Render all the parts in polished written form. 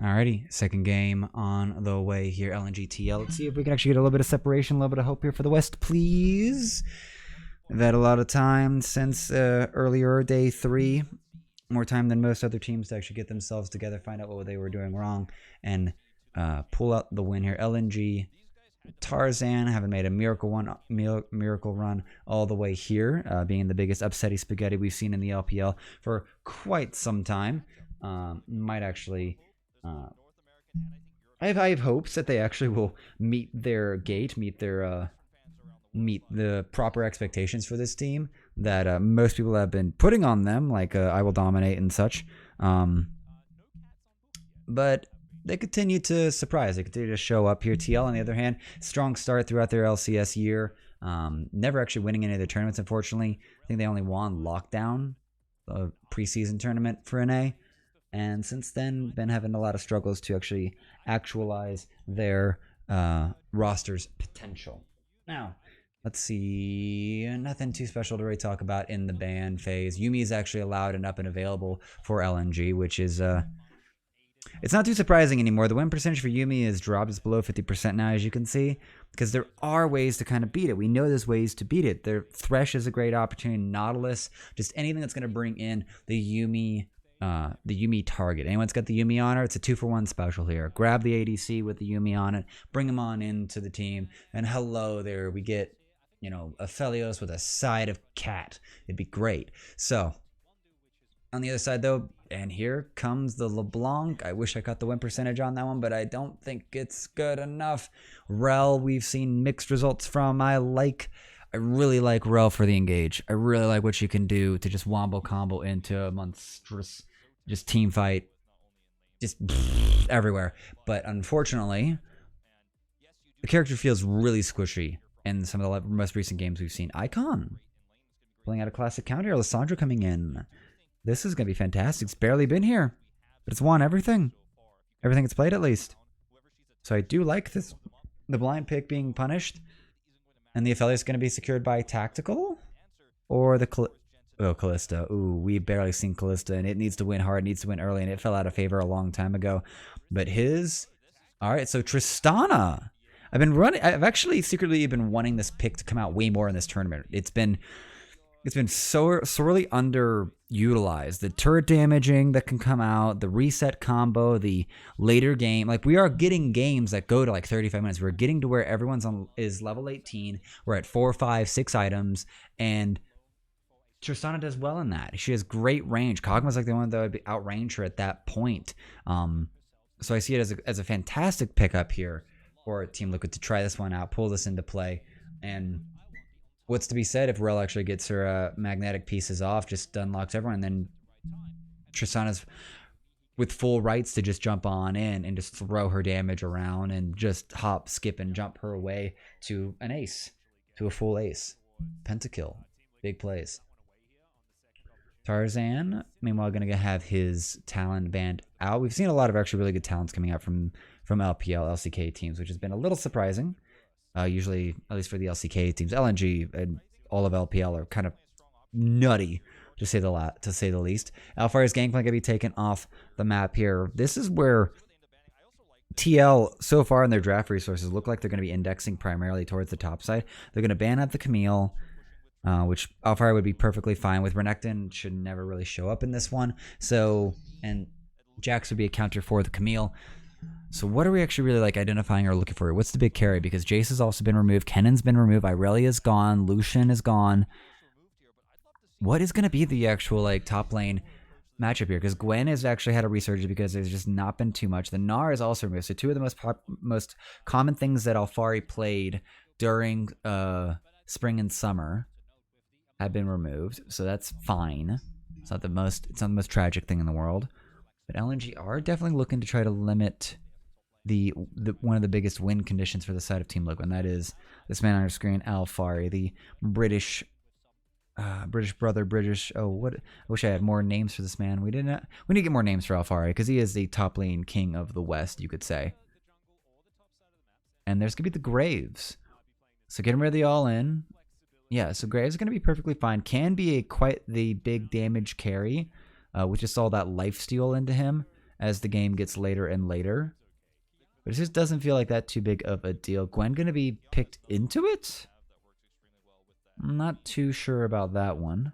Alrighty, second game on the way here, LNGTL. Let's see if we can actually get a little bit of separation, a little bit of hope here for the West, please. We've had a lot of time since earlier day 3. More time than most other teams to actually get themselves together, find out what they were doing wrong, and pull out the win here. LNG, Tarzan haven't made a miracle run all the way here, being the biggest upsetty spaghetti we've seen in the LPL for quite some time. Might actually... I have hopes that they actually will meet their gate, meet the proper expectations for this team that most people have been putting on them, like I will dominate and such. But they continue to surprise. They continue to show up here. TL, on the other hand, strong start throughout their LCS year. Never actually winning any of their tournaments, unfortunately. I think they only won Lockdown, a preseason tournament for NA. And since then, been having a lot of struggles to actually actualize their roster's potential. Now, let's see. Nothing too special to really talk about in the ban phase. Yuumi is actually allowed and up and available for LNG, which is... it's not too surprising anymore. The win percentage for Yuumi is dropped. It's below 50% now, as you can see, because there are ways to kind of beat it. We know there's ways to beat it. Thresh is a great opportunity. Nautilus, just anything that's going to bring in the Yuumi target. Anyone's got the Yuumi on her, it's a 2-for-1 special here. Grab the ADC with the Yuumi on it, bring him on into the team, and hello there, we get, you know, a Felios with a side of cat. It'd be great. So, on the other side though, and here comes the LeBlanc. I wish I got the win percentage on that one, but I don't think it's good enough. Rel, we've seen mixed results from. I really like Rel for the engage. I really like what she can do to just wombo combo into a monstrous just team fight. Just everywhere. But unfortunately, the character feels really squishy in some of the most recent games we've seen. Icon pulling out a classic counter. Alessandro coming in. This is going to be fantastic. It's barely been here, but it's won everything. Everything it's played, at least. So I do like this. The blind pick being punished. And the affiliate is going to be secured by Tactical? Or the... Kalista. Ooh, we barely seen Kalista, and it needs to win hard. It needs to win early, and it fell out of favor a long time ago. But his... Alright, so Tristana. I've actually secretly been wanting this pick to come out way more in this tournament. It's been so sorely underutilized. The turret damaging that can come out, the reset combo, the later game. Like, we are getting games that go to like 35 minutes. We're getting to where everyone's is level 18. We're at 4, 5, 6 items, and Tristana does well in that. She has great range. Kog'Maw's like the one that would outrange her at that point. So I see it as a fantastic pickup here for Team Liquid to try this one out, pull this into play, and what's to be said if Rel actually gets her magnetic pieces off, just unlocks everyone, and then Tristana's with full rights to just jump on in and just throw her damage around and just hop, skip, and jump her way to an ace, to a full ace. Pentakill. Big plays. Tarzan, meanwhile, going to have his talent band out. We've seen a lot of actually really good talents coming out from LPL, LCK teams, which has been a little surprising. Usually, at least for the LCK teams, LNG and all of LPL are kind of nutty, to say the least. Alfire's Gangplank going to be taken off the map here. This is where TL, so far in their draft resources, look like they're going to be indexing primarily towards the top side. They're going to ban out the Camille, which Alfire would be perfectly fine with. Renekton should never really show up in this one. So, and Jax would be a counter for the Camille. So what are we actually really like identifying or looking for? What's the big carry? Because Jace has also been removed. Kennan's been removed. Irelia's gone. Lucian is gone. What is going to be the actual like top lane matchup here? Because Gwen has actually had a resurgence because there's just not been too much. The Gnar is also removed. So two of the most common things that Alfari played during spring and summer have been removed. So that's fine. It's not the most tragic thing in the world. But LNG are definitely looking to try to limit the one of the biggest win conditions for the side of Team Liquid, and that is this man on our screen, Alfari, the British brother, I wish I had more names for this man. We need to get more names for Alfari, because he is the top lane king of the West, you could say. And there's going to be the Graves. So getting rid of the all-in. Yeah, so Graves is going to be perfectly fine. Can be quite the big damage carry, with just all that lifesteal into him. as the game gets later and later. But it just doesn't feel like that too big of a deal. Gwen going to be picked into it? I'm not too sure about that one.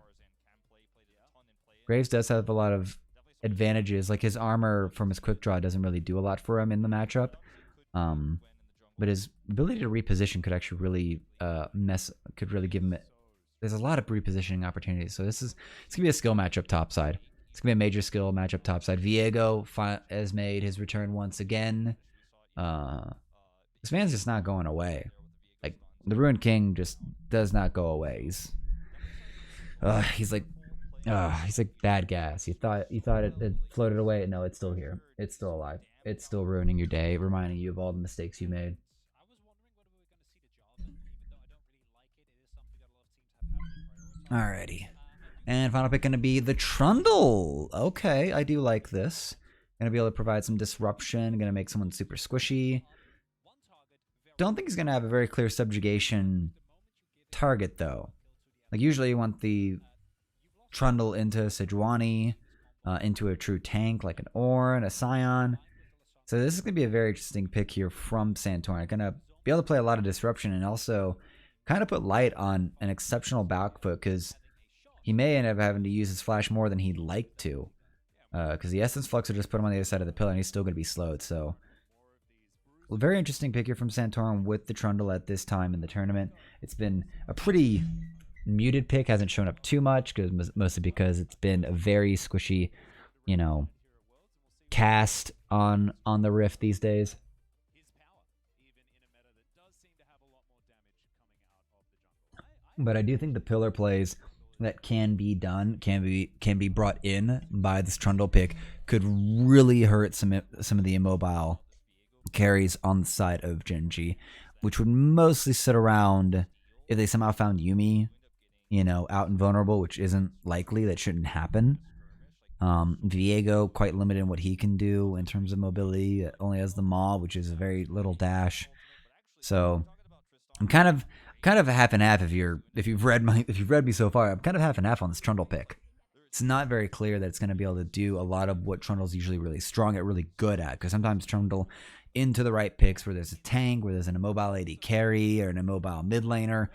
Graves does have a lot of advantages. Like his armor from his quick draw doesn't really do a lot for him in the matchup. But his ability to reposition could actually really could really give him. There's a lot of repositioning opportunities. So it's gonna be a skill matchup topside. It's gonna be a major skill matchup topside. Viego has made his return once again. This man's just not going away. Like the Ruined King just does not go away. He's like bad gas. You thought it floated away. No, it's still here. It's still alive. It's still ruining your day, reminding you of all the mistakes you made. Alrighty. And final pick going to be the Trundle. Okay, I do like this. Going to be able to provide some disruption. Going to make someone super squishy. Don't think he's going to have a very clear subjugation target, though. Like, usually you want the Trundle into Sejuani, into a true tank like an Ornn, a Scion. So this is going to be a very interesting pick here from Santorin. Going to be able to play a lot of disruption and also kind of put light on an exceptional back foot because he may end up having to use his flash more than he'd like to. Because the Essence Flux will just put him on the other side of the pillar and he's still going to be slowed. So, a very interesting pick here from Santorin with the Trundle at this time in the tournament. It's been a pretty muted pick, hasn't shown up too much, mostly because it's been a very squishy, cast on the Rift these days. But I do think the pillar plays that can be done, can be brought in by this Trundle pick, could really hurt some of the immobile carries on the side of Genji, which would mostly sit around if they somehow found Yuumi, out and vulnerable, which isn't likely. That shouldn't happen. Viego quite limited in what he can do in terms of mobility. It only has the Maul, which is a very little dash. So I'm kind of half and half. If you've read me so far, I'm kind of half and half on this Trundle pick. It's not very clear that it's going to be able to do a lot of what Trundle's usually really strong at, really good at. Because sometimes Trundle into the right picks where there's a tank, where there's an immobile AD carry or an immobile mid laner,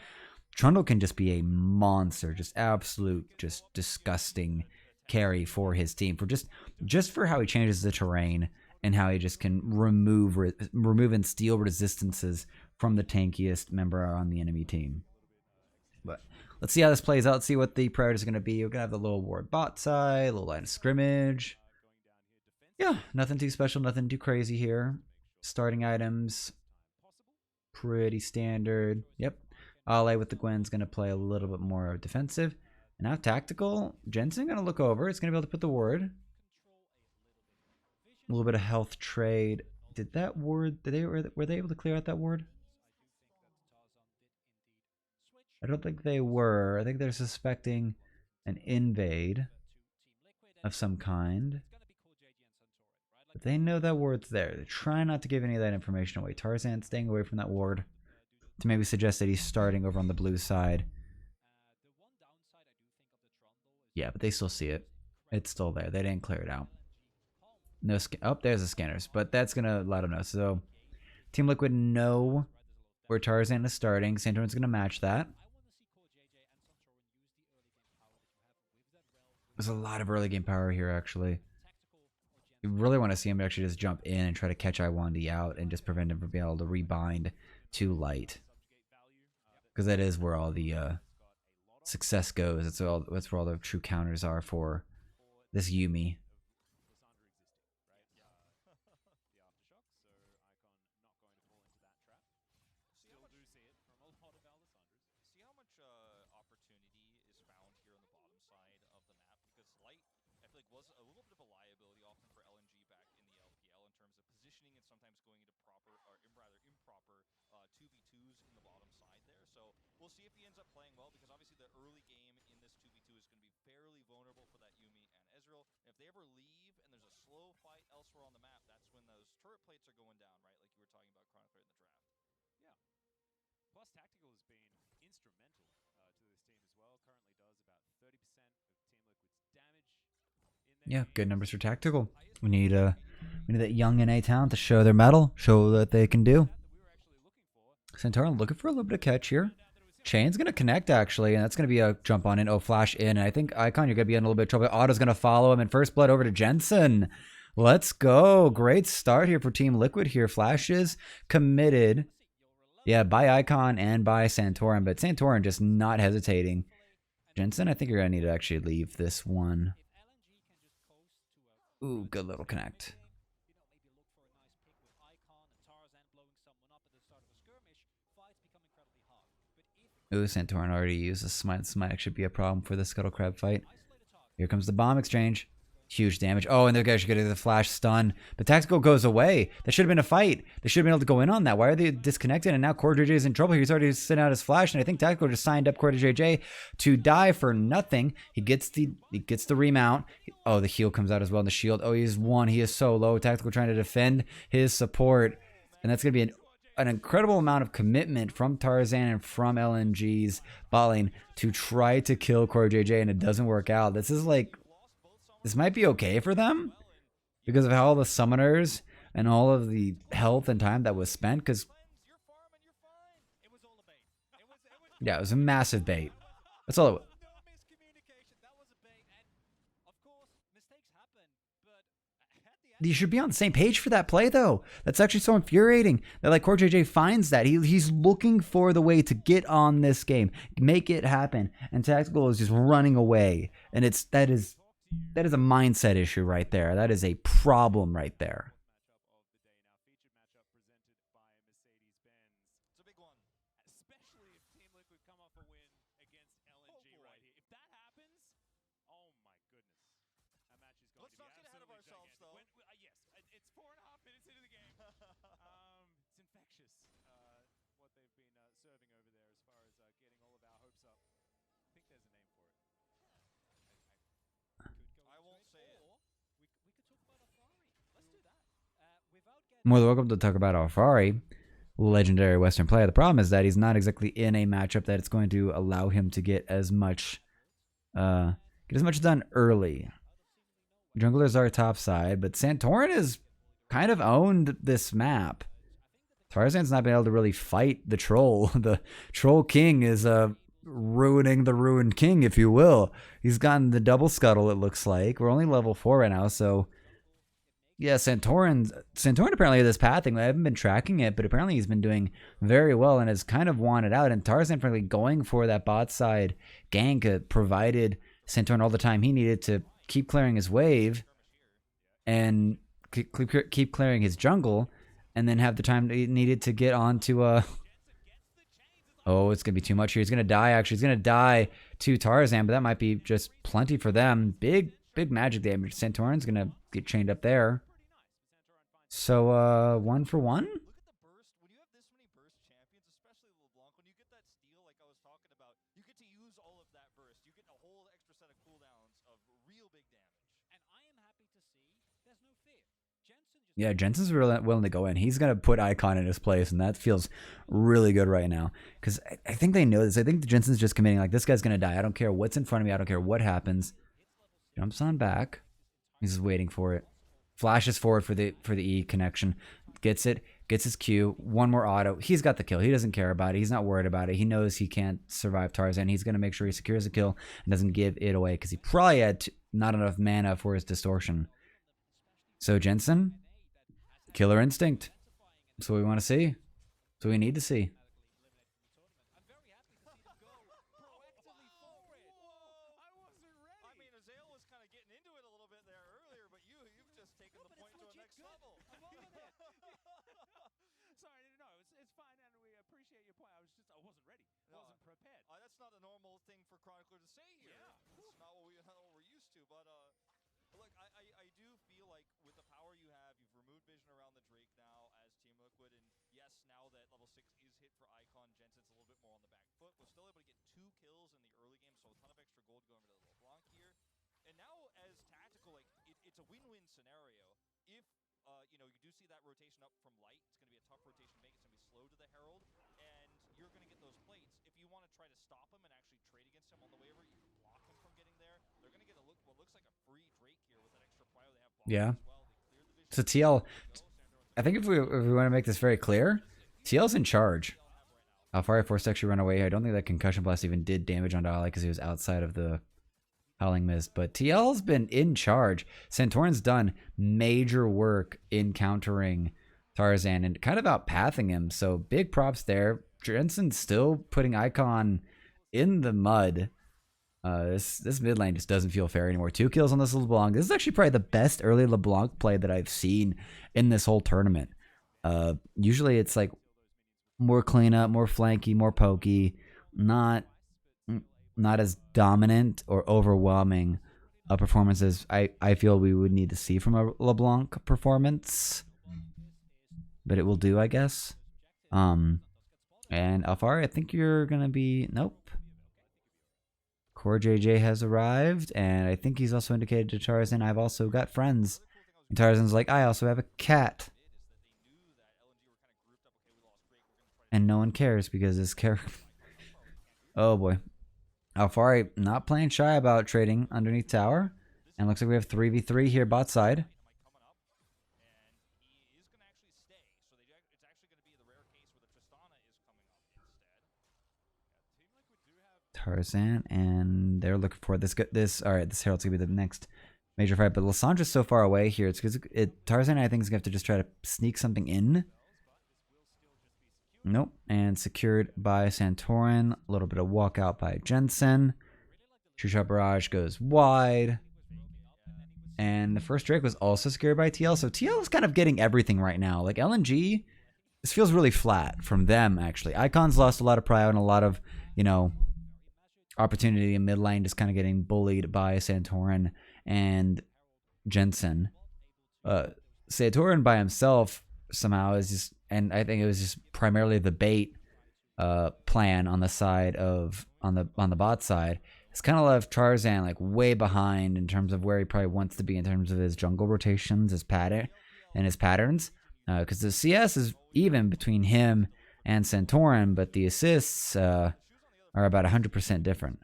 Trundle can just be a monster, just absolute, just disgusting carry for his team, for just for how he changes the terrain and how he just can remove and steal resistances from the tankiest member on the enemy team. But let's see how this plays out. Let's see what the priorities are going to be. We're going to have the little ward bot side, a little line of scrimmage. Yeah, nothing too special, nothing too crazy here. Starting items, pretty standard. Yep. Ale with the Gwen's going to play a little bit more defensive. And now tactical, Jensen going to look over. It's going to be able to put the ward. A little bit of health trade. Did that ward, were they able to clear out that ward? I don't think they were. I think they're suspecting an invade of some kind. But they know that ward's there. They're trying not to give any of that information away. Tarzan staying away from that ward to maybe suggest that he's starting over on the blue side. Yeah, but they still see it. It's still there. They didn't clear it out. No there's the scanners, but that's gonna let them know. So Team Liquid know where Tarzan is starting. Santorin's gonna match that. There's a lot of early game power here, actually. You really want to see him actually just jump in and try to catch Iwandi out and just prevent him from being able to rebind too light. Because that is where all the success goes. That's where all the true counters are for this Yuumi. Yeah, good numbers for tactical. We need that young NA talent to show their mettle, show that they can do. Santorin looking for a little bit of catch here. Chain's going to connect, actually, and that's going to be a jump on in. Oh, flash in. And I think Icon, you're going to be in a little bit of trouble. Otto's going to follow him, and first blood over to Jensen. Let's go. Great start here for Team Liquid here. Flash is committed. Yeah, by Icon and by Santorin, but Santorin just not hesitating. Jensen, I think you're going to need to actually leave this one. Ooh, good little connect. Ooh, Santorin already used a smite. This might actually be a problem for the Scuttle Crab fight. Here comes the bomb exchange. Huge damage. Oh, and the guys are getting the flash stun. The tactical goes away. That should have been a fight. They should have been able to go in on that. Why are they disconnected? And now Core JJ is in trouble. He's already sent out his flash, and I think tactical just signed up Core JJ to die for nothing. He gets the remount. Oh, the heal comes out as well in the shield. Oh, he's one. He is so low. Tactical trying to defend his support, and that's gonna be an incredible amount of commitment from Tarzan and from LNG's bot lane to try to kill Core JJ, and it doesn't work out. This might be okay for them because of how all the summoners and all of the health and time that was spent. Because, yeah, it was a massive bait. That's all it was. You should be on the same page for that play, though. That's actually so infuriating that like Core JJ finds that he's looking for the way to get on this game, make it happen, and Tactical is just running away, and that is a mindset issue right there. That is a problem right there. More than welcome to talk about Alfari, legendary Western player. The problem is that he's not exactly in a matchup that it's going to allow him to get as much done early. Junglers are top side, but Santorin has kind of owned this map. Tarzan's not been able to really fight the troll. The troll king is ruining the ruined king, if you will. He's gotten the double scuttle, it looks like. We're only level 4 right now, so yeah, Santorin apparently this pathing. I haven't been tracking it, but apparently he's been doing very well and has kind of wanted out. And Tarzan frankly going for that bot side gank provided Santorin all the time he needed to keep clearing his wave and keep clearing his jungle, and then have the time needed to get onto oh, it's gonna be too much here. He's gonna die. Actually, he's gonna die to Tarzan, but that might be just plenty for them. Big magic damage. Santorin's gonna get chained up there. So 1 for 1. Yeah, Jensen's really willing to go in. He's going to put Icon in his place, and that feels really good right now. Because I think they know this. I think Jensen's just committing, like, this guy's going to die. I don't care what's in front of me. I don't care what happens. Jumps on back. He's just waiting for it. Flashes forward for the E connection. Gets it. Gets his Q. One more auto. He's got the kill. He doesn't care about it. He's not worried about it. He knows he can't survive Tarzan. He's going to make sure he secures the kill and doesn't give it away, because he probably had not enough mana for his distortion. So Jensen, killer instinct. That's what we want to see. That's what we need to see. Yeah. So TL, I think if we want to make this very clear, TL's in charge. Alfari forced to actually run away. I don't think that concussion blast even did damage on Dali because he was outside of the Howling Mist. But TL's been in charge. Santorin's done major work in countering Tarzan and kind of outpathing him. So big props there. Jensen's still putting Icon in the mud. This mid lane just doesn't feel fair anymore. 2 kills on this LeBlanc. This is actually probably the best early LeBlanc play that I've seen in this whole tournament. Usually it's like more cleanup, more flanky, more pokey, not as dominant or overwhelming a performance as I feel we would need to see from a LeBlanc performance. But it will do, I guess. And Alfari, I think you're gonna be nope. Core JJ has arrived, and I think he's also indicated to Tarzan, I've also got friends. And Tarzan's like, I also have a cat. And no one cares because this character... Oh boy. Alfari not playing shy about trading underneath tower. And looks like we have 3v3 here bot side. Tarzan, and they're looking for this. All right, this Herald's gonna be the next major fight, but Lissandra's so far away here. It's because Tarzan, I think, is gonna have to just try to sneak something in. Nope, and secured by Santorin. A little bit of walkout by Jensen. True Shot Barrage goes wide. And the first Drake was also secured by TL, so TL is kind of getting everything right now. Like LNG, this feels really flat from them, actually. Icon's lost a lot of prio and a lot of, you know, opportunity in mid lane, just kind of getting bullied by Santorin and Jensen. Santorin by himself somehow is just, and I think it was just primarily the bait plan on the side of on the bot side. It's kind of left Tarzan like way behind in terms of where he probably wants to be in terms of his jungle rotations, his pattern, and his patterns. Because the CS is even between him and Santorin, but the assists are about 100% different.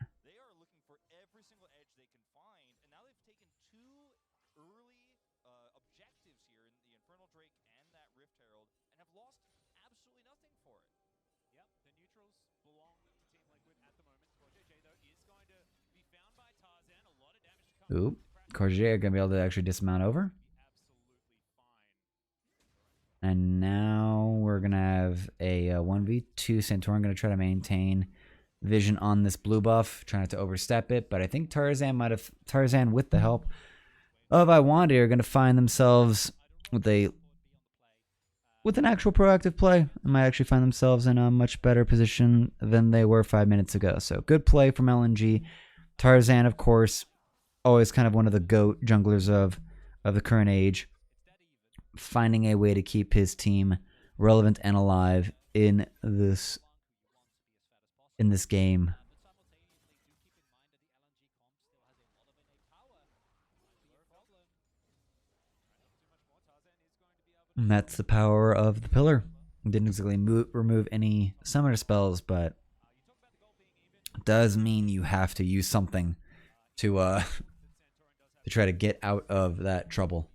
Ooh, Corgier are going to be able to actually dismount over. And now we're going to have a 1v2. Santorin going to try to maintain vision on this blue buff, trying not to overstep it. But I think Tarzan with the help of eo120 are going to find themselves with an actual proactive play. And might actually find themselves in a much better position than they were 5 minutes ago. So good play from LNG. Tarzan, of course, always kind of one of the GOAT junglers of the current age, finding a way to keep his team relevant and alive in this game. And that's the power of the pillar. Didn't exactly remove any summoner spells, but it does mean you have to use something to try to get out of that trouble.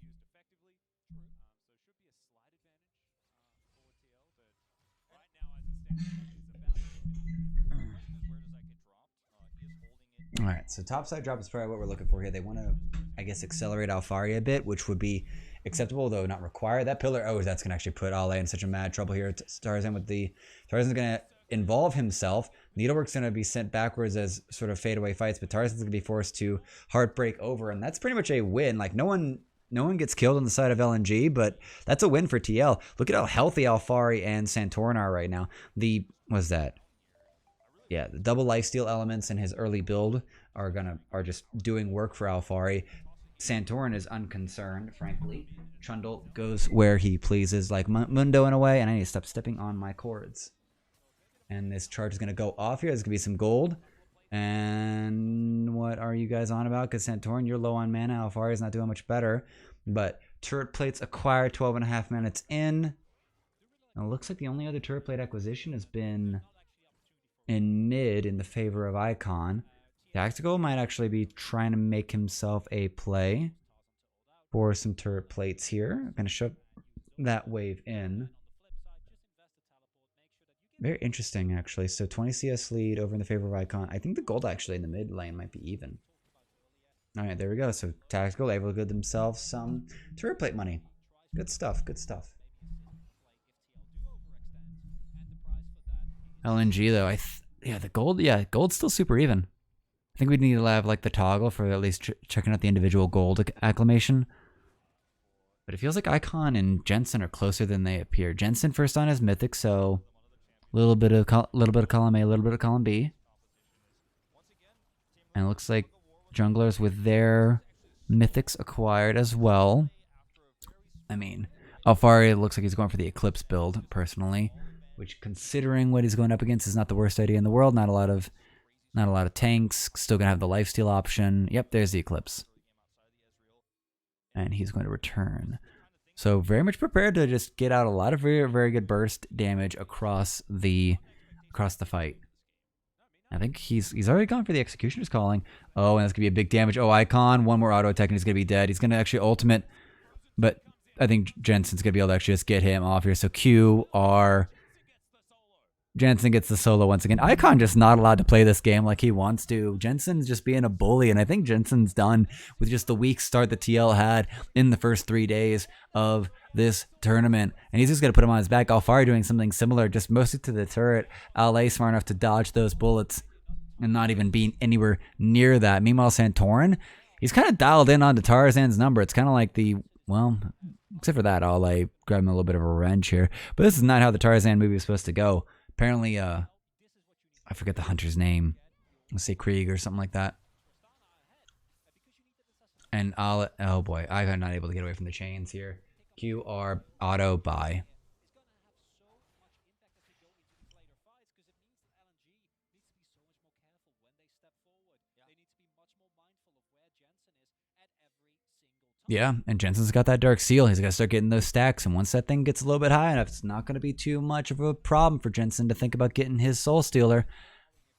All right, so topside drop is probably what we're looking for here. They want to, I guess, accelerate Alfari a bit, which would be acceptable, though not required. That pillar, oh, that's going to actually put Ale in such a mad trouble here. Tarzan's going to involve himself. Needlework's going to be sent backwards as sort of fadeaway fights, but Tarzan's going to be forced to heartbreak over, and that's pretty much a win. Like, no one gets killed on the side of LNG, but that's a win for TL. Look at how healthy Alfari and Santorin are right now. What's that? Yeah, the double lifesteal elements in his early build are just doing work for Alfari. Santorin is unconcerned, frankly. Trundle goes where he pleases, like Mundo in a way, and I need to stop stepping on my cords. And this charge is going to go off here. There's going to be some gold. And what are you guys on about? Because Santorin, you're low on mana. Alfari is not doing much better. But turret plates acquired 12.5 minutes in. And it looks like the only other turret plate acquisition has been in mid in the favor of Icon. Tactical might actually be trying to make himself a play for some turret plates here. I'm going to shove that wave in. Very interesting, actually. So 20 CS lead over in the favor of Icon. I think the gold actually in the mid lane might be even. All right, there we go. So Tactical able to get themselves some turret plate money. Good stuff, good stuff. LNG, though, yeah, the gold, gold's still super even. I think we'd need to have like the toggle for at least checking out the individual gold acclamation. But it feels like Icon and Jensen are closer than they appear. Jensen first on his mythic, so a little bit of column A, a little bit of column B. And it looks like junglers with their mythics acquired as well. I mean, Alfari looks like he's going for the Eclipse build, personally. Which, considering what he's going up against, is not the worst idea in the world. Not a lot of tanks. Still gonna have the lifesteal option. Yep, there's the Eclipse. And he's going to return. So very much prepared to just get out a lot of very, very good burst damage across the fight. I think he's already gone for the Executioner's Calling. Oh, and that's gonna be a big damage. Oh, Icon, one more auto attack and he's gonna be dead. He's gonna actually ultimate, but I think Jensen's gonna be able to actually just get him off here. So QR. Jensen gets the solo once again. Icon just not allowed to play this game like he wants to. Jensen's just being a bully, and I think Jensen's done with just the weak start that TL had in the first 3 days of this tournament. And he's just going to put him on his back. Alfari doing something similar, just mostly to the turret. LA smart enough to dodge those bullets and not even being anywhere near that. Meanwhile, Santorin, he's kind of dialed in onto Tarzan's number. It's kind of like well, except for that, LA grabbed him a little bit of a revenge here. But this is not how the Tarzan movie was supposed to go. Apparently, I forget the hunter's name. Let's say Krieg or something like that. And oh boy, I'm not able to get away from the chains here. QR auto buy. Yeah, and Jensen's got that Dark Seal. He's got to start getting those stacks, and once that thing gets a little bit high enough, it's not going to be too much of a problem for Jensen to think about getting his Soul Stealer.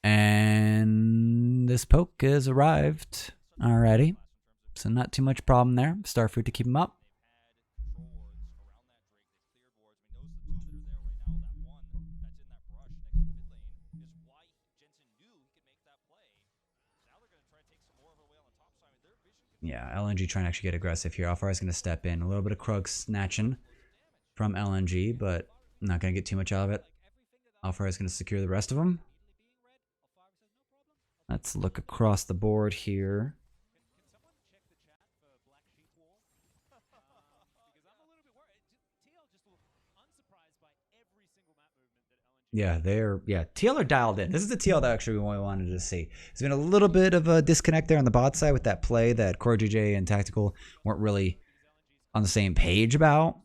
And this poke has arrived already, so not too much problem there. Starfruit to keep him up. Yeah, LNG trying to actually get aggressive here. Alfari's going to step in. A little bit of Krug snatching from LNG, but not going to get too much out of it. Alfari's going to secure the rest of them. Let's look across the board here. Yeah, TL are dialed in. This is the TL that actually we wanted to see. There's been a little bit of a disconnect there on the bot side with that play that Core JJ and Tactical weren't really on the same page about.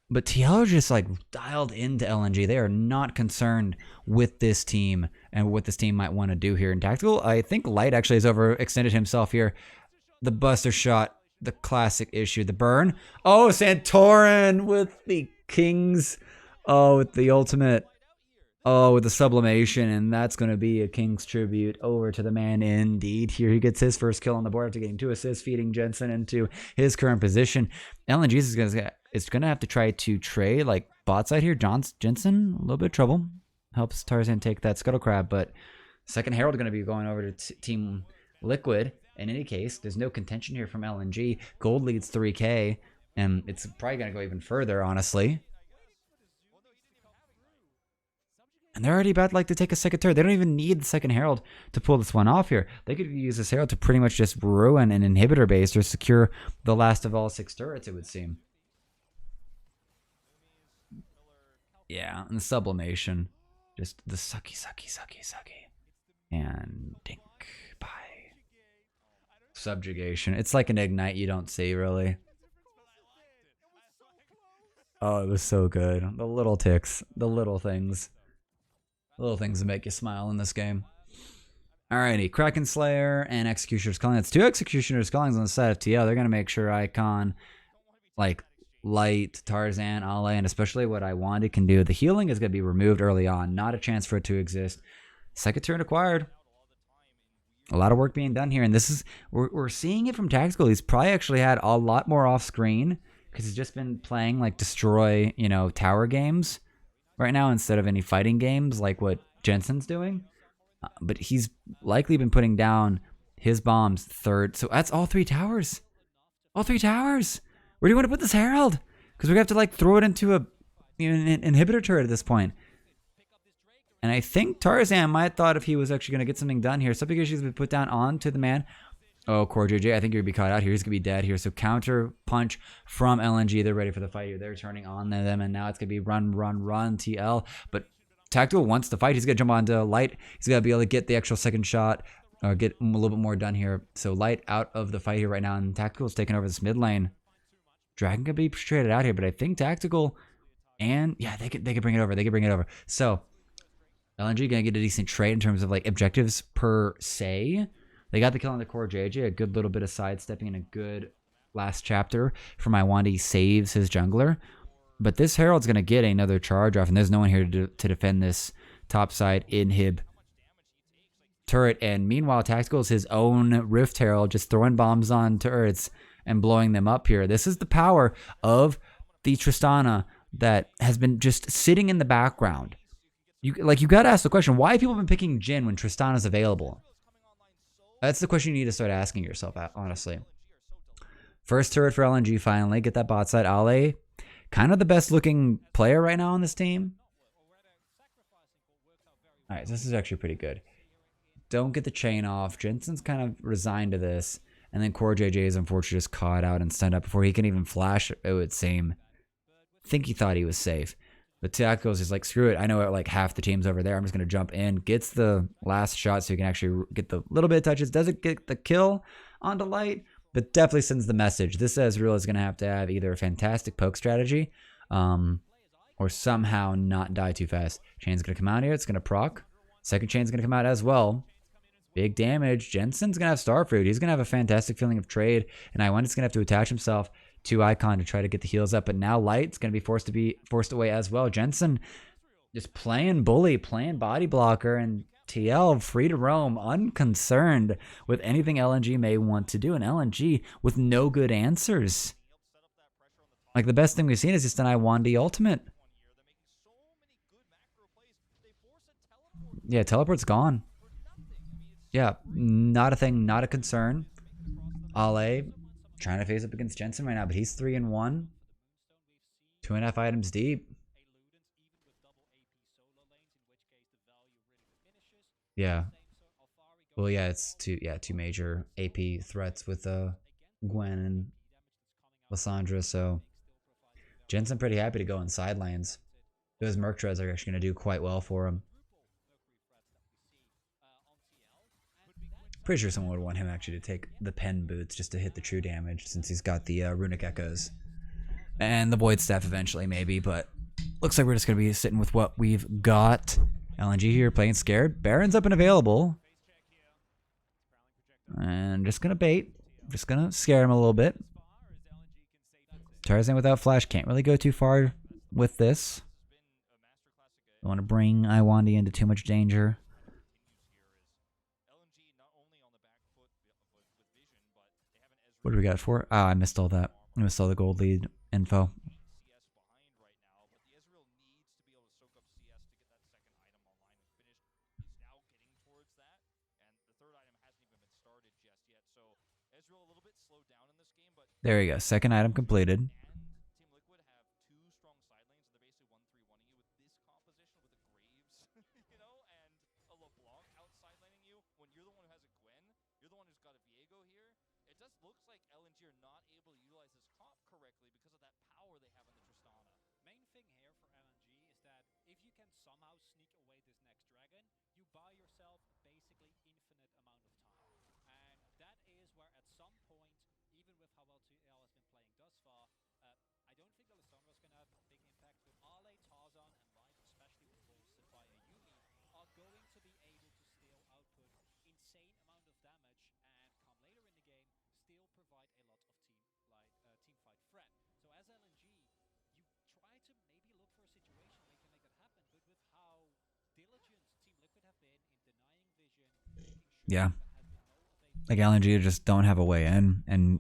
But TL are just like dialed into LNG. They are not concerned with this team and what this team might want to do here. In Tactical, I think Light actually has overextended himself here. The Buster shot, the classic issue, the burn. Oh, Santorin with the Kings. Oh, with the ultimate. Oh, with the sublimation, and that's going to be a King's tribute over to the man indeed. Here he gets his first kill on the board after getting 2 assists, feeding Jensen into his current position. LNG is going to have to try to trade like bot side here. Jensen, a little bit of trouble. Helps Tarzan take that Scuttle Crab, but second Herald going to be going over to Team Liquid. In any case, there's no contention here from LNG. Gold leads 3K, and it's probably going to go even further, honestly. And they're already about to take a second turret. They don't even need the second Herald to pull this one off here. They could use this Herald to pretty much just ruin an inhibitor base or secure the last of all 6 turrets, it would seem. Yeah, and the sublimation. Just the sucky. And dink. Bye. Subjugation. It's like an ignite you don't see, really. Oh, it was so good. The little ticks. The little things. Little things that make you smile in this game. Alrighty, Kraken Slayer and Executioner's Calling. That's 2 Executioner's Callings on the side of TL. They're going to make sure Icon, like Light, Tarzan, Ale, and especially what I wanted can do. The healing is going to be removed early on. Not a chance for it to exist. Second turn acquired. A lot of work being done here, and this is we're seeing it from Tactical. He's probably actually had a lot more off screen because he's just been playing like destroy, tower games right now instead of any fighting games like what Jensen's doing. But he's likely been putting down his bombs third. So that's all three towers. All three towers. Where do you want to put this Herald? Because we're gonna have to like throw it into an inhibitor turret at this point. And I think Tarzan might have thought if he was actually going to get something done here. Something issues been put down onto the man. Oh, Core JJ, I think you're going to be caught out here. He's going to be dead here. So counter punch from LNG. They're ready for the fight here. They're turning on them, and now it's going to be run, TL. But Tactical wants to fight. He's going to jump onto Light. He's got to be able to get the actual second shot or get a little bit more done here. So Light out of the fight here right now, and Tactical's taking over this mid lane. Dragon could be traded out here, but I think Tactical and, yeah, they could bring it over. They could bring it over. So LNG gonna get a decent trade in terms of like objectives per se. They got the kill on the Core JJ, a good little bit of sidestepping and a good last chapter from Iwandi saves his jungler. But this Herald's gonna get another charge off, and there's no one here to defend this topside inhib turret. And meanwhile, Tactical is his own Rift Herald, just throwing bombs on turrets and blowing them up here. This is the power of the Tristana that has been just sitting in the background. You got to ask the question, why have people been picking Jhin when Tristana's available? That's the question you need to start asking yourself, honestly. First turret for LNG finally. Get that bot side. Ale, kind of the best looking player right now on this team. All right, this is actually pretty good. Don't get the chain off. Jensen's kind of resigned to this. And then Core JJ is unfortunately just caught out and stunned up before he can even flash, it would seem. I think he thought he was safe. But Tacticals is like, screw it. I know like half the team's over there. I'm just going to jump in. Gets the last shot so he can actually get the little bit of touches. Doesn't get the kill onto Light, but definitely sends the message. This Ezreal is going to have either a fantastic poke strategy or somehow not die too fast. Chain's going to come out here. It's going to proc. Second chain's going to come out as well. Big damage. Jensen's going to have Starfruit. He's going to have a fantastic feeling of trade, and Iwanda's going to have to attach himself to Icon to try to get the heals up, but now Light's going to be forced away as well. Jensen just playing bully, playing body blocker, and TL free to roam, unconcerned with anything LNG may want to do, and LNG with no good answers. Like the best thing we've seen is just an Iwandi ultimate. Yeah, teleport's gone. Yeah, not a thing, not a concern. Ale trying to face up against Jensen right now, but he's 3-1. 2.5 items deep. Yeah. Well, yeah, it's two major AP threats with Gwen and Lissandra, so Jensen pretty happy to go in side lanes. Those Merc treads are actually going to do quite well for him. Pretty sure someone would want him actually to take the pen boots just to hit the true damage since he's got the runic echoes. And the void staff eventually maybe, but looks like we're just going to be sitting with what we've got. LNG here playing scared. Baron's up and available. And just going to bait. Just going to scare him a little bit. Tarzan without flash can't really go too far with this. Don't want to bring Iwandi into too much danger. What do we got for? Oh, I missed all that. I missed all the gold lead info. There you go. Second item completed. Yeah. like LNG just don't have a way in, and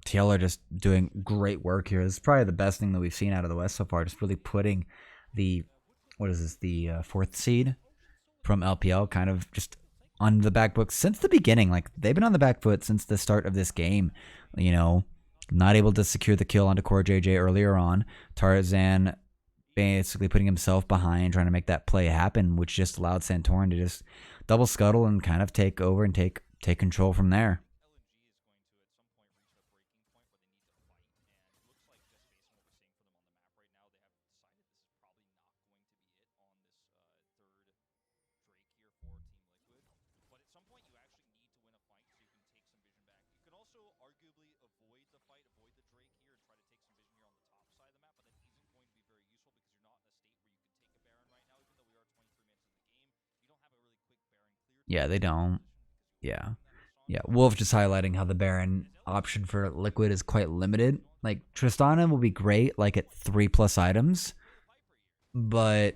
TL are just doing great work here. This is probably the best thing that we've seen out of the West so far. Just really putting the fourth seed from LPL kind of just on the back book since the beginning. Like they've been on the back foot since the start of this game. You know, not able to secure the kill onto Core JJ earlier on. Tarzan basically putting himself behind, trying to make that play happen, which just allowed Santorin to just double scuttle and kind of take over and take control from there. Yeah, they don't. Yeah. Yeah. Wolf just highlighting how the Baron option for Liquid is quite limited. Like Tristana will be great, like at 3+ items, but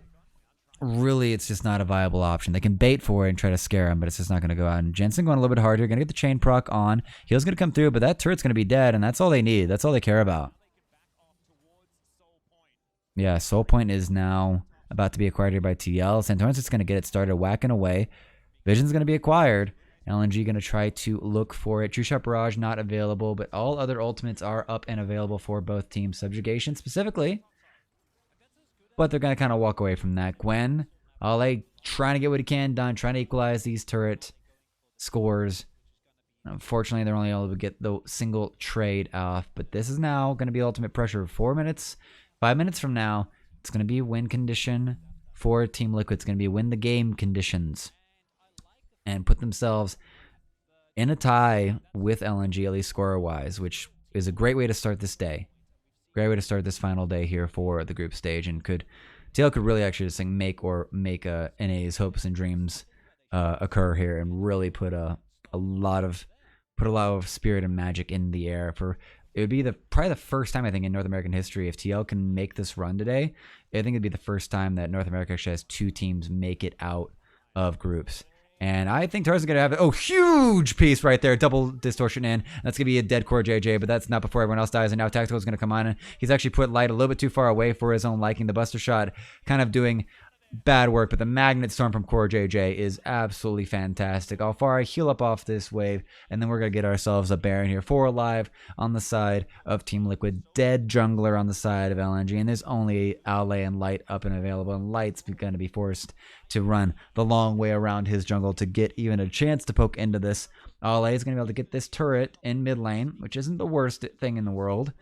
really it's just not a viable option. They can bait for it and try to scare him, but it's just not going to go out. And Jensen going a little bit harder, going to get the chain proc on. Heal's going to come through, but that turret's going to be dead, and that's all they need. That's all they care about. Yeah, Soul Point is now about to be acquired here by TL. Santorin's just going to get it started whacking away. Vision's going to be acquired. LNG going to try to look for it. True Shot Barrage not available, but all other ultimates are up and available for both teams. Subjugation specifically. But they're going to kind of walk away from that. Gwen, Ale trying to get what he can done, trying to equalize these turret scores. Unfortunately, they're only able to get the single trade off. But this is now going to be ultimate pressure. 4 minutes, 5 minutes from now, it's going to be a win condition for Team Liquid. It's going to be win the game conditions. And put themselves in a tie with LNG, at least score-wise, which is a great way to start this day. Great way to start this final day here for the group stage, and TL could really actually just make NA's hopes and dreams occur here, and really put a lot of spirit and magic in the air. For it would be probably the first time I think in North American history, if TL can make this run today, I think it'd be the first time that North America actually has 2 teams make it out of groups. And I think Tarzan's going to have it. Oh, huge piece right there. Double distortion in. That's going to be a dead Core JJ, but that's not before everyone else dies. And now Tactical's going to come on. And he's actually put Light a little bit too far away for his own liking. The Buster Shot kind of doing bad work, but the Magnet Storm from Core JJ is absolutely fantastic. Alfara heal up off this wave, and then we're going to get ourselves a Baron here. 4 alive on the side of Team Liquid. Dead jungler on the side of LNG, and there's only Ale and Light up and available, and Light's going to be forced to run the long way around his jungle to get even a chance to poke into this. Ale is going to be able to get this turret in mid lane, which isn't the worst thing in the world.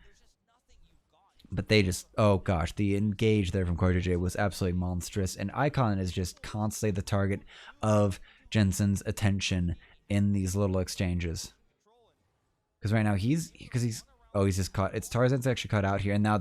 But they just, oh gosh, the engage there from Core JJ was absolutely monstrous. And Icon is just constantly the target of Jensen's attention in these little exchanges. Because right now he's just caught. It's Tarzan's actually caught out here. And now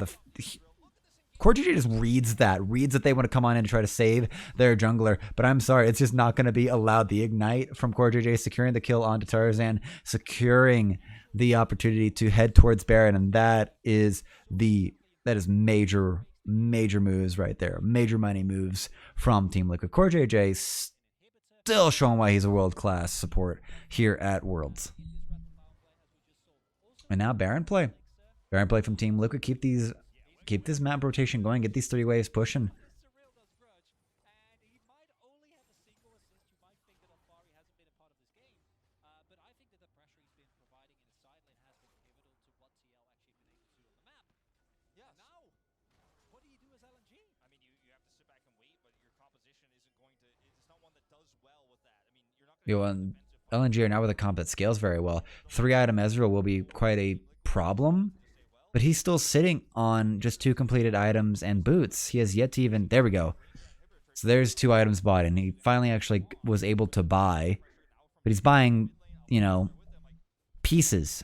Core JJ just reads that they want to come on in and try to save their jungler. But I'm sorry, it's just not going to be allowed. The Ignite from Core JJ securing the kill onto Tarzan, securing the opportunity to head towards Baron, and that is major moves right there. Major money moves from Team Liquid. Core JJ still showing why he's a world-class support here at Worlds. And now Baron play. Baron play from Team Liquid. Keep this map rotation going. Get these 3 waves pushing. And LNG are now with a comp that scales very well. 3-item Ezreal will be quite a problem, but he's still sitting on just 2 completed items and boots. He has yet to even... There we go. So there's 2 items bought, and he finally actually was able to buy. But he's buying, pieces.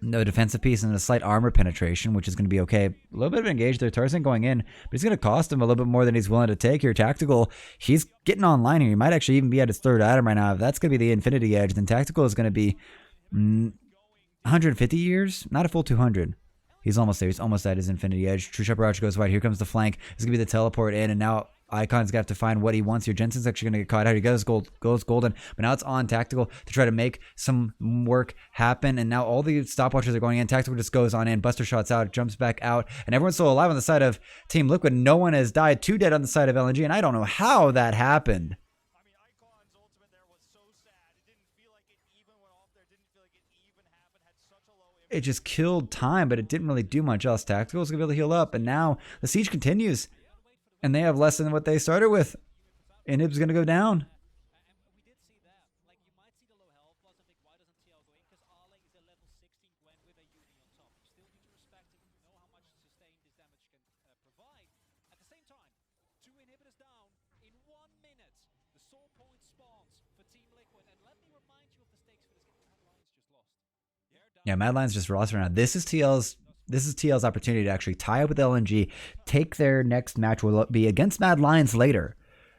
No defensive piece and a slight armor penetration, which is going to be okay. A little bit of engage there. Tarzan going in, but it's going to cost him a little bit more than he's willing to take here. Tactical, he's getting online here. He might actually even be at his 3rd item right now. If that's going to be the Infinity Edge, then Tactical is going to be 150 years, not a full 200. He's almost there. He's almost at his Infinity Edge. True Shot Barrage goes wide. Here comes the flank. This is going to be the teleport in, and now Icon's got to find what he wants here. Jensen's actually going to get caught out. He goes golden, but now it's on Tactical to try to make some work happen. And now all the stopwatches are going in. Tactical just goes on in. Buster shots out, jumps back out, and everyone's still alive on the side of Team Liquid. No one has died. 2 dead on the side of LNG, and I don't know how that happened. It just killed time, but it didn't really do much else. Tactical's going to be able to heal up, and now the siege continues. And they have less than what they started with. Inhib's going to go down. Yeah, Mad Lions just lost right now. This is TL's opportunity to actually tie up with LNG. Take their next match will be against Mad Lions later.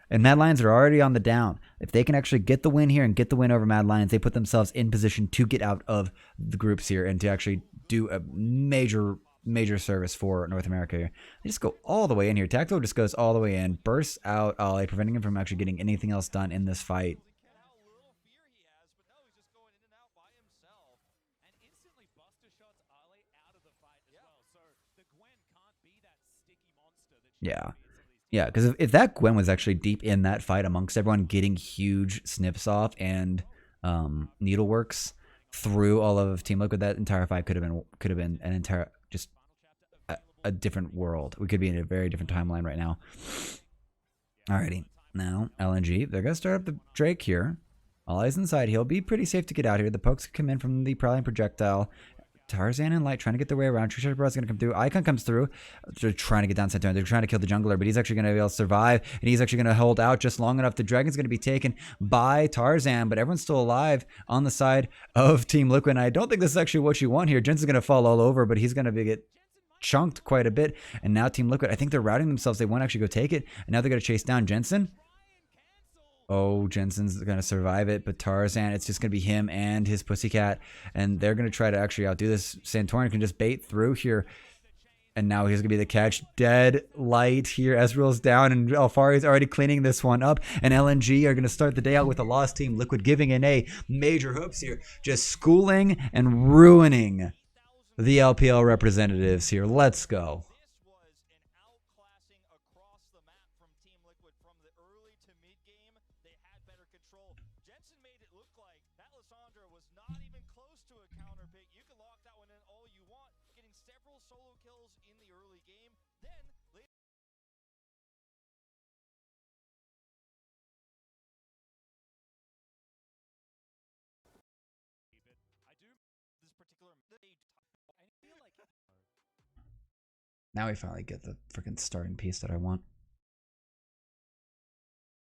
And Mad Lions are already on the down. If they can actually get the win here and get the win over Mad Lions, they put themselves in position to get out of the groups here and to actually do a major service for North America here. They just go all the way in here. Tactical just goes all the way in, bursts out Ollie, preventing him from actually getting anything else done in this fight. Yeah, because if that Gwen was actually deep in that fight amongst everyone, getting huge snips off and needleworks through all of Team Liquid, that entire fight could have been an entire just a different world. We could be in a very different timeline right now. Alrighty, now LNG, they're gonna start up the Drake here. All eyes inside. He'll be pretty safe to get out here. The pokes come in from the Prowling projectile. Tarzan and Light trying to get their way around. True Shadow is going to come through. Icon comes through. They're trying to get down center. They're trying to kill the jungler, but he's actually going to be able to survive, and he's actually going to hold out just long enough. The Dragon's going to be taken by Tarzan, but everyone's still alive on the side of Team Liquid, and I don't think this is actually what you want here. Jensen's going to fall all over, but he's going to get chunked quite a bit, and now Team Liquid, I think they're routing themselves. They won't actually go take it, and now they're going to chase down Jensen. Oh, Jensen's going to survive it, but Tarzan, it's just going to be him and his Pussycat, and they're going to try to actually outdo this. Santorin can just bait through here, and now he's going to be the catch. Dead Light here. Ezreal's down, and Alfari's already cleaning this one up, and LNG are going to start the day out with a lost Team Liquid, giving in a major hoops here, just schooling and ruining the LPL representatives here. Let's go. Now we finally get the freaking starting piece that I want.